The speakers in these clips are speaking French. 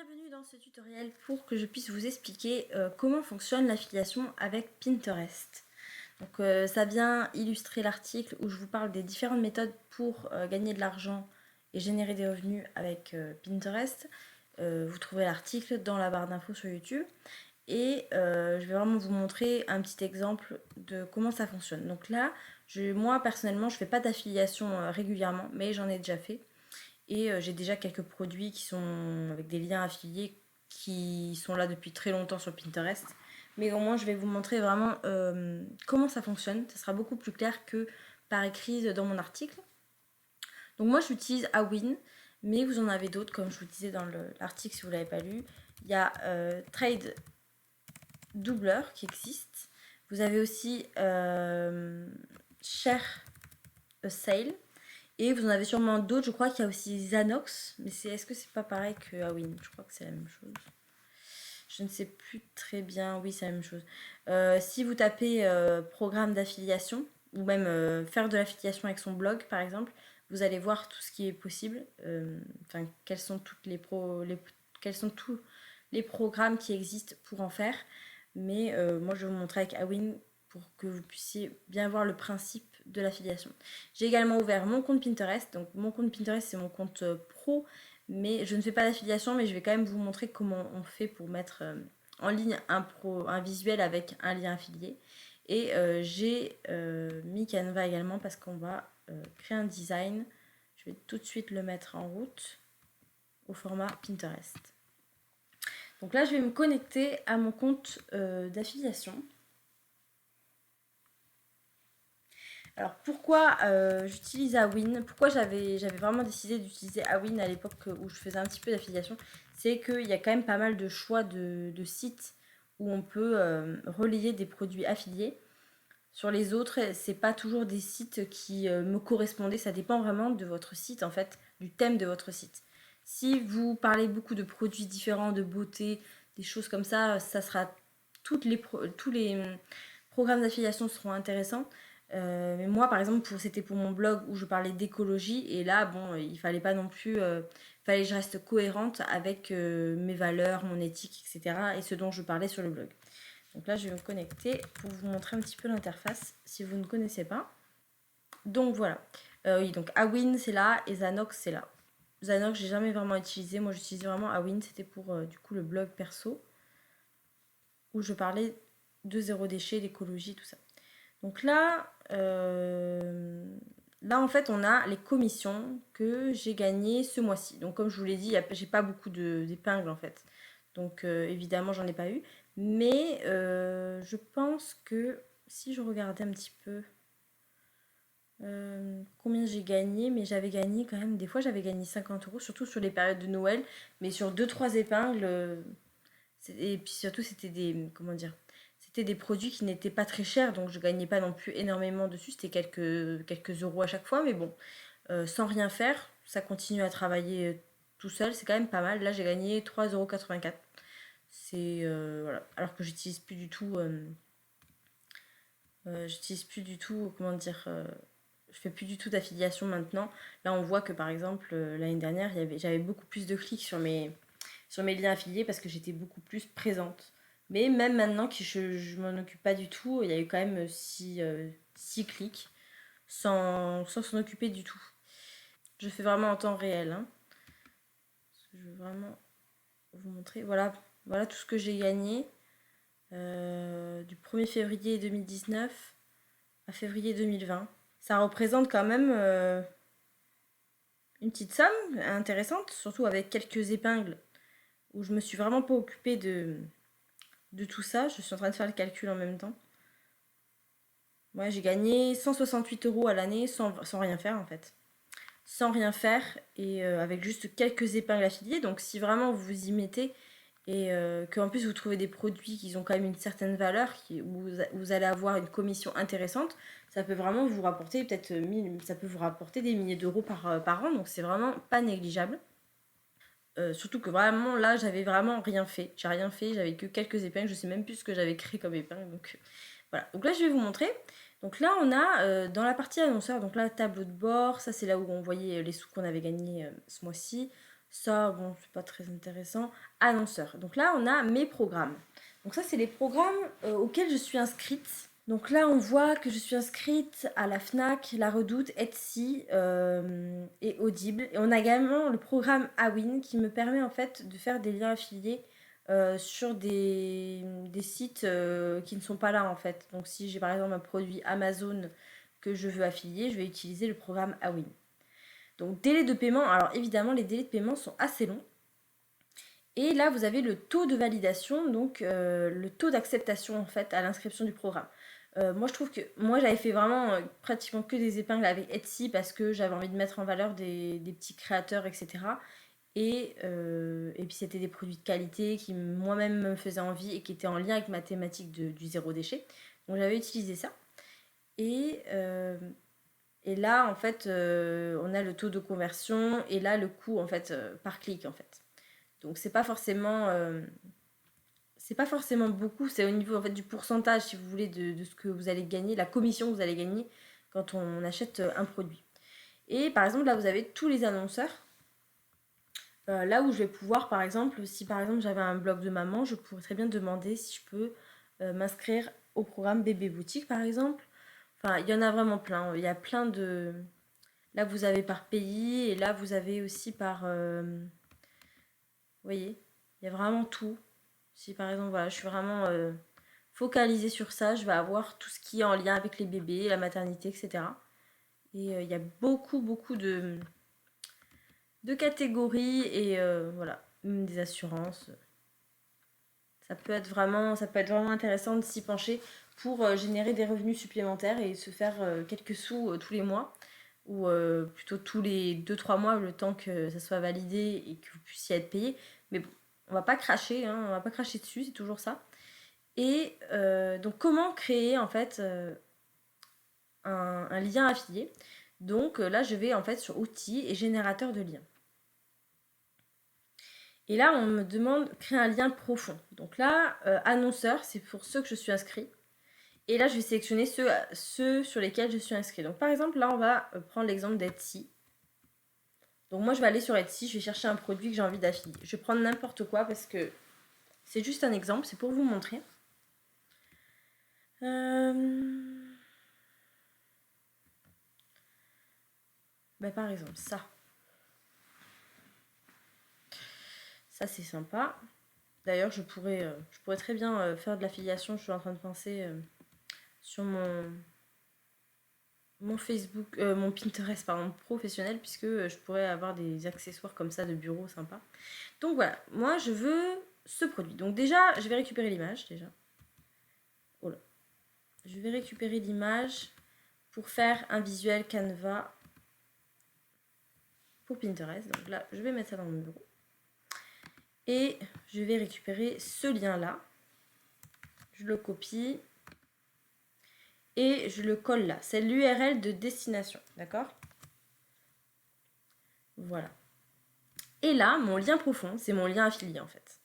Bienvenue dans ce tutoriel pour que je puisse vous expliquer comment fonctionne l'affiliation avec Pinterest. Donc ça vient illustrer l'article où je vous parle des différentes méthodes pour gagner de l'argent et générer des revenus avec Pinterest. Vous trouvez l'article dans la barre d'infos sur YouTube et je vais vraiment vous montrer un petit exemple de comment ça fonctionne. Donc là, moi personnellement je fais pas d'affiliation régulièrement, mais j'en ai déjà fait. Et j'ai déjà quelques produits qui sont avec des liens affiliés qui sont là depuis très longtemps sur Pinterest. Mais au moins, je vais vous montrer vraiment comment ça fonctionne. Ça sera beaucoup plus clair que par écrit dans mon article. Donc moi, j'utilise Awin, mais vous en avez d'autres, comme je vous disais dans l'article si vous ne l'avez pas lu. Il y a Trade Doubler qui existe. Vous avez aussi Share a Sale. Et vous en avez sûrement d'autres, je crois qu'il y a aussi Zanox, mais est-ce que c'est pas pareil que Awin? Je crois que c'est la même chose. Je ne sais plus très bien, oui c'est la même chose. Si vous tapez programme d'affiliation, ou même faire de l'affiliation avec son blog par exemple, vous allez voir tout ce qui est possible, enfin quels sont tous les programmes qui existent pour en faire. Mais moi je vais vous montrer avec Awin pour que vous puissiez bien voir le principe de l'affiliation. J'ai également ouvert mon compte Pinterest. Donc mon compte Pinterest c'est mon compte pro, mais je ne fais pas d'affiliation, mais je vais quand même vous montrer comment on fait pour mettre en ligne un visuel avec un lien affilié. Et j'ai mis Canva également parce qu'on va créer un design. Je vais tout de suite le mettre en route au format Pinterest. Donc là je vais me connecter à mon compte d'affiliation. Alors pourquoi j'utilise Awin? Pourquoi j'avais vraiment décidé d'utiliser Awin à l'époque où je faisais un petit peu d'affiliation? C'est qu'il y a quand même pas mal de choix de sites où on peut relayer des produits affiliés. Sur les autres, c'est pas toujours des sites qui me correspondaient. Ça dépend vraiment de votre site, en fait, du thème de votre site. Si vous parlez beaucoup de produits différents, de beauté, des choses comme ça sera tous les programmes d'affiliation seront intéressants. Mais moi, par exemple, c'était pour mon blog où je parlais d'écologie. Et là, bon, il fallait pas non plus... fallait que je reste cohérente avec mes valeurs, mon éthique, etc. Et ce dont je parlais sur le blog. Donc là, je vais me connecter pour vous montrer un petit peu l'interface si vous ne connaissez pas. Donc voilà. Oui, donc Awin, c'est là et Zanox, c'est là. Zanox, j'ai jamais vraiment utilisé. Moi, j'utilisais vraiment Awin. C'était pour, du coup, le blog perso où je parlais de zéro déchet, d'écologie, tout ça. Donc là, en fait, on a les commissions que j'ai gagnées ce mois-ci. Donc comme je vous l'ai dit, j'ai pas beaucoup d'épingles en fait. Donc évidemment, j'en ai pas eu. Mais je pense que si je regardais un petit peu combien j'ai gagné, mais j'avais gagné quand même, des fois j'avais gagné 50 €, surtout sur les périodes de Noël, mais sur 2-3 épingles. Et puis surtout, c'était comment dire, c'était des produits qui n'étaient pas très chers, donc je gagnais pas non plus énormément dessus, c'était quelques euros à chaque fois, mais bon, sans rien faire, ça continue à travailler tout seul, c'est quand même pas mal. Là, j'ai gagné 3,84 €. C'est voilà, alors que j'utilise plus du tout, comment dire, je fais plus du tout d'affiliation maintenant. Là, on voit que par exemple, l'année dernière, j'avais beaucoup plus de clics sur mes liens affiliés parce que j'étais beaucoup plus présente. Mais même maintenant que je m'en occupe pas du tout, il y a eu quand même 6 clics sans s'en occuper du tout. Je fais vraiment en temps réel. Hein. Je veux vraiment vous montrer. Voilà, voilà tout ce que j'ai gagné du 1er février 2019 à février 2020. Ça représente quand même une petite somme intéressante, surtout avec quelques épingles où je me suis vraiment pas occupée de tout ça. Je suis en train de faire le calcul en même temps. Ouais, j'ai gagné 168 € à l'année sans rien faire en fait. Sans rien faire et avec juste quelques épingles affiliées. Donc si vraiment vous vous y mettez et qu'en plus vous trouvez des produits qui ont quand même une certaine valeur, où vous allez avoir une commission intéressante, ça peut vraiment vous rapporter ça peut vous rapporter des milliers d'euros par an. Donc c'est vraiment pas négligeable. Surtout que vraiment là j'avais vraiment rien fait. J'ai rien fait, j'avais que quelques épingles, je sais même plus ce que j'avais créé comme épingle. Donc voilà. Donc là je vais vous montrer. Donc là on a dans la partie annonceur, donc là tableau de bord, ça c'est là où on voyait les sous qu'on avait gagnés ce mois-ci. Ça, bon, c'est pas très intéressant. Annonceur. Donc là, on a mes programmes. Donc ça, c'est les programmes auxquels je suis inscrite. Donc là, on voit que je suis inscrite à la FNAC, La Redoute, Etsy et Audible. Et on a également le programme Awin qui me permet en fait de faire des liens affiliés sur des sites qui ne sont pas là en fait. Donc si j'ai par exemple un produit Amazon que je veux affilier, je vais utiliser le programme Awin. Donc délai de paiement, alors évidemment les délais de paiement sont assez longs. Et là vous avez le taux de validation, donc le taux d'acceptation en fait à l'inscription du programme. Moi je trouve que moi j'avais fait vraiment pratiquement que des épingles avec Etsy parce que j'avais envie de mettre en valeur des petits créateurs, etc. Et puis c'était des produits de qualité qui moi-même me faisaient envie et qui étaient en lien avec ma thématique du zéro déchet. Donc j'avais utilisé ça. Et, euh, et là, en fait, on a le taux de conversion et là, le coût, en fait, par clic, en fait. Donc, c'est pas forcément beaucoup. C'est au niveau, en fait, du pourcentage, si vous voulez, de ce que vous allez gagner, la commission que vous allez gagner quand on achète un produit. Et par exemple, là, vous avez tous les annonceurs. Là où je vais pouvoir, par exemple, si par exemple j'avais un blog de maman, je pourrais très bien demander si je peux m'inscrire au programme Bébé Boutique, par exemple. Enfin, il y en a vraiment plein. Il y a plein de... Là, vous avez par pays et là, vous avez aussi par... vous voyez, il y a vraiment tout. Si par exemple, voilà, je suis vraiment focalisée sur ça, je vais avoir tout ce qui est en lien avec les bébés, la maternité, etc. Et il y a beaucoup, beaucoup de catégories et voilà, même des assurances. Ça peut être vraiment intéressant de s'y pencher pour générer des revenus supplémentaires et se faire quelques sous tous les mois ou plutôt tous les 2-3 mois le temps que ça soit validé et que vous puissiez être payé. Mais bon, on va pas cracher, hein, on va pas cracher dessus, c'est toujours ça. Et donc comment créer en fait un lien affilié. Donc là je vais en fait sur outils et générateur de liens. Et là, on me demande créer un lien profond. Donc là, annonceur, c'est pour ceux que je suis inscrit. Et là, je vais sélectionner ceux sur lesquels je suis inscrit. Donc par exemple, là, on va prendre l'exemple d'Etsy. Donc moi, je vais aller sur Etsy, je vais chercher un produit que j'ai envie d'affilier. Je vais prendre n'importe quoi parce que c'est juste un exemple, c'est pour vous montrer. Par exemple, ça. Ça, c'est sympa. D'ailleurs, je pourrais très bien faire de l'affiliation. Je suis en train de penser sur mon Facebook, mon Pinterest pardon, professionnel, puisque je pourrais avoir des accessoires comme ça de bureau sympa. Donc voilà, moi je veux ce produit. Donc déjà, je vais récupérer l'image déjà. Oh là. Je vais récupérer l'image pour faire un visuel Canva pour Pinterest. Donc là, je vais mettre ça dans mon bureau. Et je vais récupérer ce lien-là. Je le copie. Et je le colle là. C'est l'URL de destination. D'accord? Voilà. Et là, mon lien profond, c'est mon lien affilié en fait.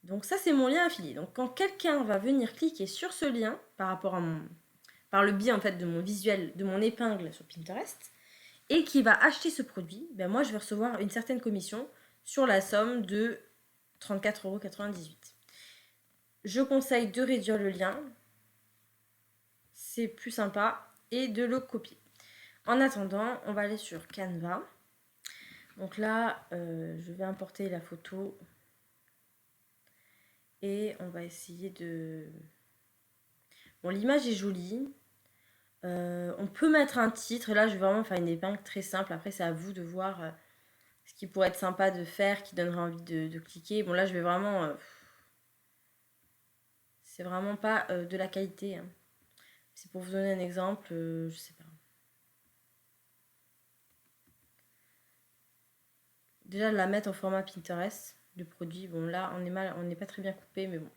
Donc ça, c'est mon lien affilié. Donc quand quelqu'un va venir cliquer sur ce lien par le biais en fait de mon visuel, de mon épingle sur Pinterest, et qui va acheter ce produit, ben moi je vais recevoir une certaine commission sur la somme de 34,98 €. Je conseille de réduire le lien, c'est plus sympa, et de le copier. En attendant, on va aller sur Canva. Donc là, je vais importer la photo et on va essayer de... Bon, l'image est jolie. On peut mettre un titre. Là, je vais vraiment faire une épingle très simple. Après, c'est à vous de voir ce qui pourrait être sympa de faire, qui donnerait envie de cliquer. Bon, là, je vais vraiment... c'est vraiment pas de la qualité. Hein. C'est pour vous donner un exemple. Je sais pas. Déjà, la mettre en format Pinterest, le produit. Bon, là, on n'est pas très bien coupé, mais bon.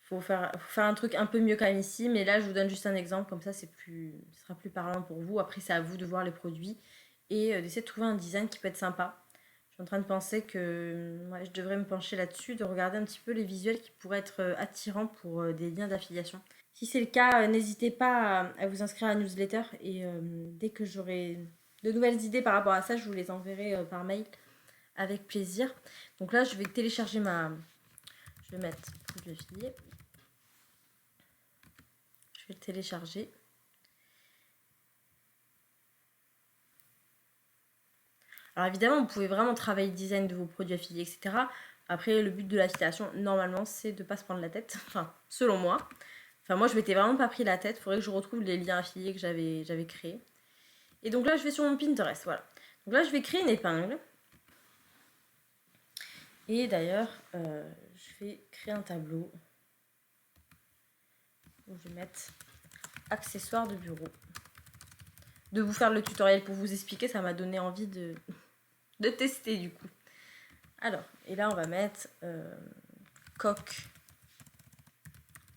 Faut faire un truc un peu mieux quand même ici, mais là je vous donne juste un exemple, comme ça ce sera plus parlant pour vous. Après c'est à vous de voir les produits et d'essayer de trouver un design qui peut être sympa. Je suis en train de penser que je devrais me pencher là-dessus, de regarder un petit peu les visuels qui pourraient être attirants pour des liens d'affiliation. Si c'est le cas, n'hésitez pas à vous inscrire à la newsletter et dès que j'aurai de nouvelles idées par rapport à ça, je vous les enverrai par mail avec plaisir. Donc là, je vais télécharger Je vais mettre produit affilié. Je vais le télécharger. Alors évidemment, vous pouvez vraiment travailler le design de vos produits affiliés, etc. Après, le but de l'affiliation, normalement, c'est de ne pas se prendre la tête. Enfin, selon moi. Enfin, moi, je m'étais vraiment pas pris la tête. Il faudrait que je retrouve les liens affiliés que j'avais créés. Et donc là, je vais sur mon Pinterest, voilà. Donc là, je vais créer une épingle. Et d'ailleurs, je vais créer un tableau. Donc, je vais mettre accessoires de bureau. De vous faire le tutoriel pour vous expliquer, ça m'a donné envie de tester du coup. Alors, et là, on va mettre coque.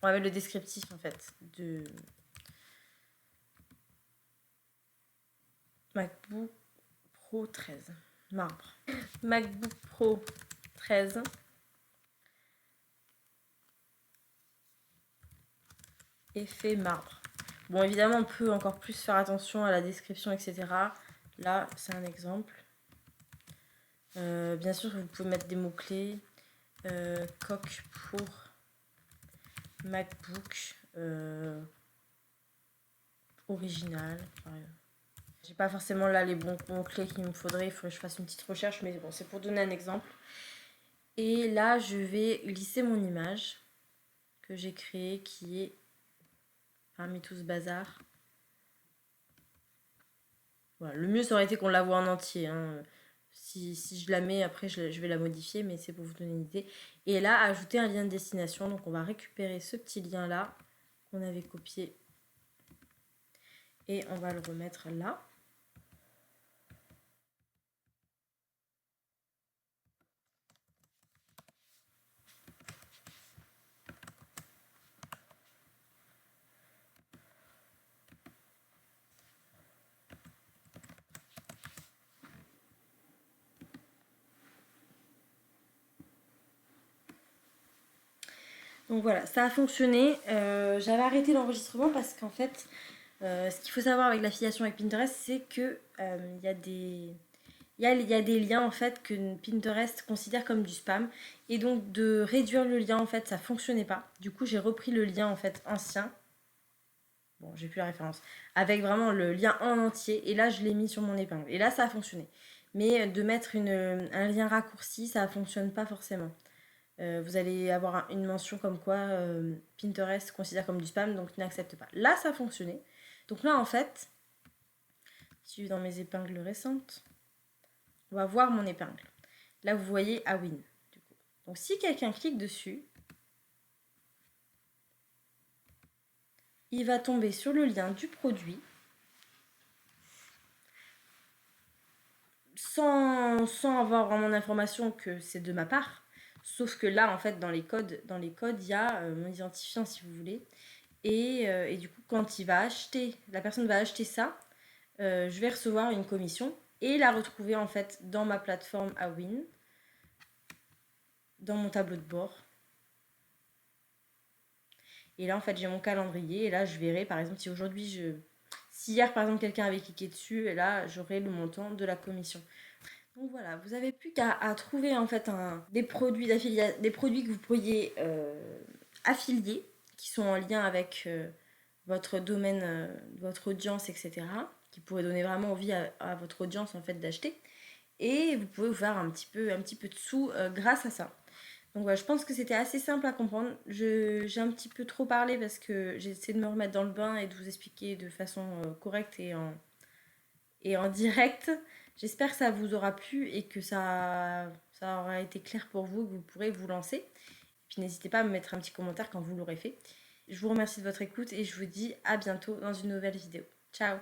On va mettre le descriptif en fait de MacBook Pro 13. Marbre. MacBook Pro 13. Effet marbre. Bon, évidemment, on peut encore plus faire attention à la description, etc. Là, c'est un exemple. Bien sûr, vous pouvez mettre des mots-clés. Coque pour MacBook original. J'ai pas forcément là les bons mots-clés qu'il me faudrait. Il faudrait que je fasse une petite recherche, mais bon, c'est pour donner un exemple. Et là, je vais glisser mon image que j'ai créée qui est parmi tout ce bazar. Voilà. Le mieux, ça aurait été qu'on la voit en entier. Hein. Si je la mets, après, je vais la modifier, mais c'est pour vous donner une idée. Et là, ajouter un lien de destination. Donc, on va récupérer ce petit lien-là qu'on avait copié. Et on va le remettre là. Donc voilà, ça a fonctionné. J'avais arrêté l'enregistrement parce qu'en fait, ce qu'il faut savoir avec l'affiliation avec Pinterest, c'est que il y a des liens en fait que Pinterest considère comme du spam. Et donc de réduire le lien en fait, ça fonctionnait pas. Du coup, j'ai repris le lien en fait ancien. Bon, j'ai plus la référence. Avec vraiment le lien en entier. Et là, je l'ai mis sur mon épingle. Et là, ça a fonctionné. Mais de mettre un lien raccourci, ça ne fonctionne pas forcément. Vous allez avoir une mention comme quoi Pinterest considère comme du spam, donc n'accepte pas. Là, ça a fonctionné. Donc là, en fait, si je vais dans mes épingles récentes, on va voir mon épingle. Là, vous voyez Awin. Donc si quelqu'un clique dessus, il va tomber sur le lien du produit sans avoir vraiment d'information que c'est de ma part. Sauf que là, en fait, dans les codes, il y a mon identifiant, si vous voulez. Et du coup, quand la personne va acheter ça, je vais recevoir une commission et la retrouver en fait dans ma plateforme Awin, dans mon tableau de bord. Et là, en fait, j'ai mon calendrier et là, je verrai, par exemple, si hier, par exemple, quelqu'un avait cliqué dessus, et là, j'aurai le montant de la commission. Donc voilà, vous n'avez plus qu'à trouver en fait des produits des produits que vous pourriez affilier, qui sont en lien avec votre domaine, votre audience, etc., qui pourraient donner vraiment envie à votre audience en fait d'acheter. Et vous pouvez vous faire un petit peu de sous grâce à ça. Donc voilà, je pense que c'était assez simple à comprendre. J'ai un petit peu trop parlé parce que j'ai essayé de me remettre dans le bain et de vous expliquer de façon correcte et en direct. J'espère que ça vous aura plu et que ça aura été clair pour vous, que vous pourrez vous lancer. Et puis n'hésitez pas à me mettre un petit commentaire quand vous l'aurez fait. Je vous remercie de votre écoute et je vous dis à bientôt dans une nouvelle vidéo. Ciao!